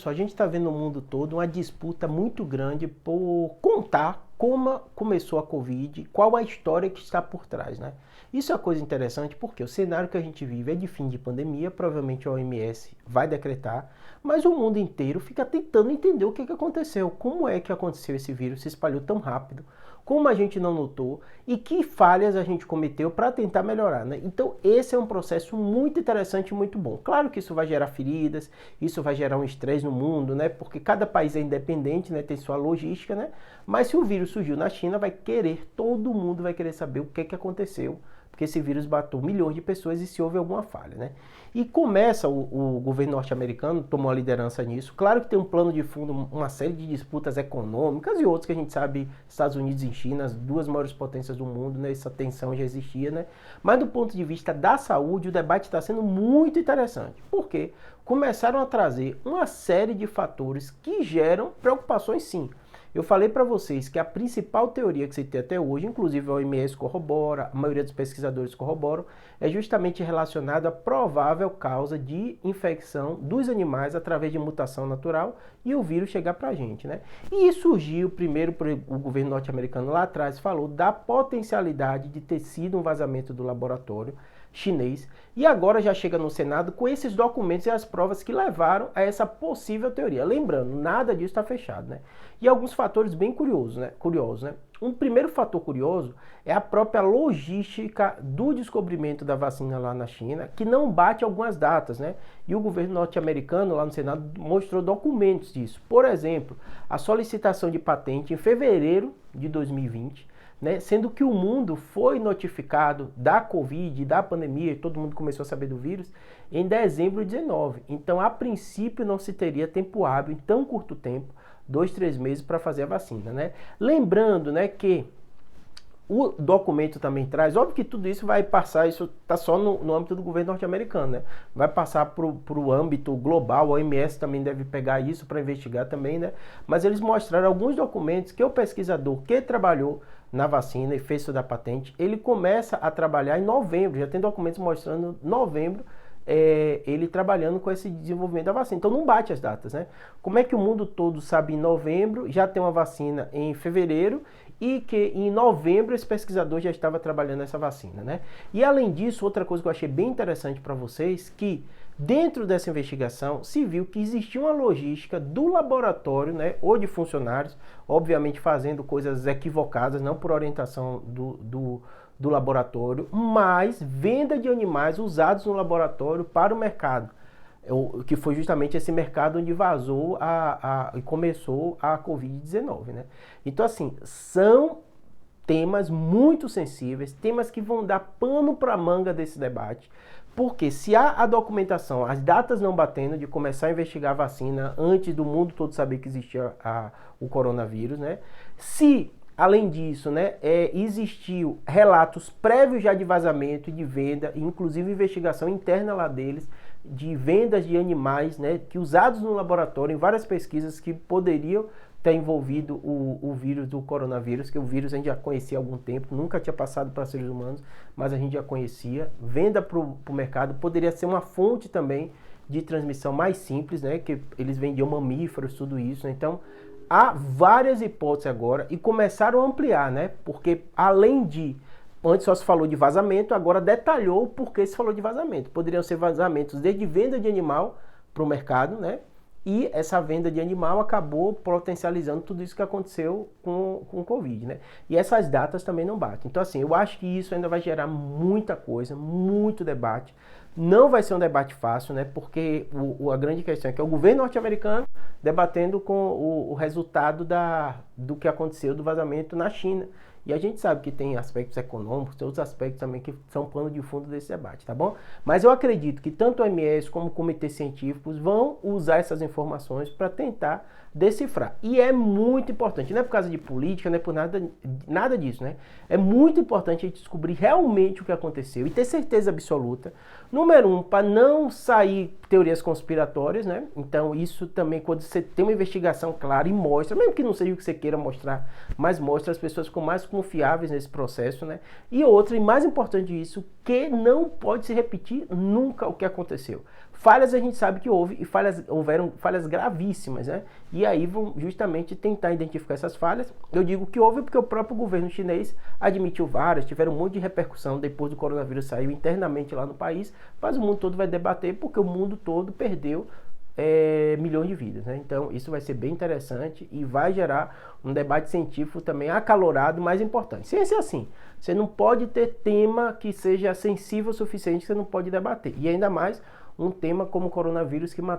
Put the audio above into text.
A gente está vendo no mundo todo uma disputa muito grande por contar como começou a Covid, qual a história que está por trás, né? Isso é uma coisa interessante porque o cenário que a gente vive é de fim de pandemia, provavelmente a OMS vai decretar, mas o mundo inteiro fica tentando entender o que aconteceu, como é que aconteceu esse vírus, se espalhou tão rápido, como a gente não notou e que falhas a gente cometeu para tentar melhorar, né? Então esse é um processo muito interessante e muito bom. Claro que isso vai gerar feridas, isso vai gerar um estresse no mundo, né? Porque cada país é independente, né? Tem sua logística, né? Mas se o vírus surgiu na China, todo mundo vai querer saber o que aconteceu, porque esse vírus matou milhões de pessoas e se houve alguma falha, né? E começa o governo norte-americano, tomou a liderança nisso. Claro que tem um plano de fundo, uma série de disputas econômicas e outras que a gente sabe, Estados Unidos e China, as duas maiores potências do mundo, né? Essa tensão já existia, né? Mas do ponto de vista da saúde, o debate está sendo muito interessante. Por quê? Começaram a trazer uma série de fatores que geram preocupações, sim. Eu falei para vocês que a principal teoria que se tem até hoje, inclusive a OMS corrobora, a maioria dos pesquisadores corroboram, é justamente relacionada à provável causa de infecção dos animais através de mutação natural e o vírus chegar para a gente, né? E surgiu primeiro, o governo norte-americano lá atrás falou da potencialidade de ter sido um vazamento do laboratório chinês, e agora já chega no Senado com esses documentos e as provas que levaram a essa possível teoria. Lembrando, nada disso está fechado, né? E alguns fatores bem curiosos, né? Um primeiro fator curioso é a própria logística do descobrimento da vacina lá na China, que não bate algumas datas, né? E o governo norte-americano lá no Senado mostrou documentos disso. Por exemplo, a solicitação de patente em fevereiro de 2020, né? Sendo que o mundo foi notificado da Covid, da pandemia, e todo mundo começou a saber do vírus, em dezembro de 19. Então, a princípio, não se teria tempo hábil, em tão curto tempo, 2, 3 meses para fazer a vacina, né? Lembrando, né, que o documento também traz, óbvio que tudo isso vai passar, isso está só no âmbito do governo norte-americano, né? Vai passar para o âmbito global, a OMS também deve pegar isso para investigar também, né? Mas eles mostraram alguns documentos que o pesquisador que trabalhou na vacina e fez isso da patente, ele começa a trabalhar em novembro, já tem documentos mostrando novembro, ele trabalhando com esse desenvolvimento da vacina. Então não bate as datas, né? Como é que o mundo todo sabe em novembro, já tem uma vacina em fevereiro, e que em novembro esse pesquisador já estava trabalhando essa vacina, né? E além disso, outra coisa que eu achei bem interessante para vocês, que dentro dessa investigação se viu que existia uma logística do laboratório, né, ou de funcionários, obviamente fazendo coisas equivocadas, não por orientação do laboratório, mas venda de animais usados no laboratório para o mercado, que foi justamente esse mercado onde vazou e começou a Covid-19, né? Então, assim, são temas muito sensíveis, temas que vão dar pano para manga desse debate, porque se há a documentação, as datas não batendo de começar a investigar a vacina antes do mundo todo saber que existia o coronavírus, né? Se além disso, né, existiu relatos prévios já de vazamento e de venda, inclusive investigação interna lá deles, de vendas de animais, né, que usados no laboratório, em várias pesquisas que poderiam ter envolvido o vírus do coronavírus, que o vírus a gente já conhecia há algum tempo, nunca tinha passado para seres humanos, mas a gente já conhecia. Venda para o mercado poderia ser uma fonte também de transmissão mais simples, né, que eles vendiam mamíferos, tudo isso, né? Então, há várias hipóteses agora e começaram a ampliar, né? Porque além de, antes só se falou de vazamento, agora detalhou o porquê se falou de vazamento. Poderiam ser vazamentos desde venda de animal para o mercado, né? E essa venda de animal acabou potencializando tudo isso que aconteceu com o Covid, né? E essas datas também não batem. Então, assim, eu acho que isso ainda vai gerar muita coisa, muito debate. Não vai ser um debate fácil, né? Porque a grande questão é que é o governo norte-americano debatendo com o resultado do que aconteceu do vazamento na China. E a gente sabe que tem aspectos econômicos, tem outros aspectos também que são pano de fundo desse debate, tá bom? Mas eu acredito que tanto o OMS como comitês científicos vão usar essas informações para tentar decifrar. E é muito importante, não é por causa de política, não é por nada disso, né? É muito importante a gente descobrir realmente o que aconteceu e ter certeza absoluta. Número 1, para não sair teorias conspiratórias, né? Então isso também, quando você tem uma investigação clara e mostra, mesmo que não seja o que você queira mostrar, mas mostra, as pessoas ficam mais com confiáveis nesse processo, né? E outra, e mais importante disso, que não pode se repetir nunca o que aconteceu. Falhas a gente sabe que houve, e houveram falhas gravíssimas, né? E aí vão justamente tentar identificar essas falhas. Eu digo que houve porque o próprio governo chinês admitiu várias, tiveram um monte de repercussão depois do coronavírus saiu internamente lá no país, mas o mundo todo vai debater porque o mundo todo perdeu milhões de vidas, né? Então isso vai ser bem interessante e vai gerar um debate científico também acalorado, mais importante. Ciência é assim, você não pode ter tema que seja sensível o suficiente que você não pode debater, e ainda mais um tema como o coronavírus que matou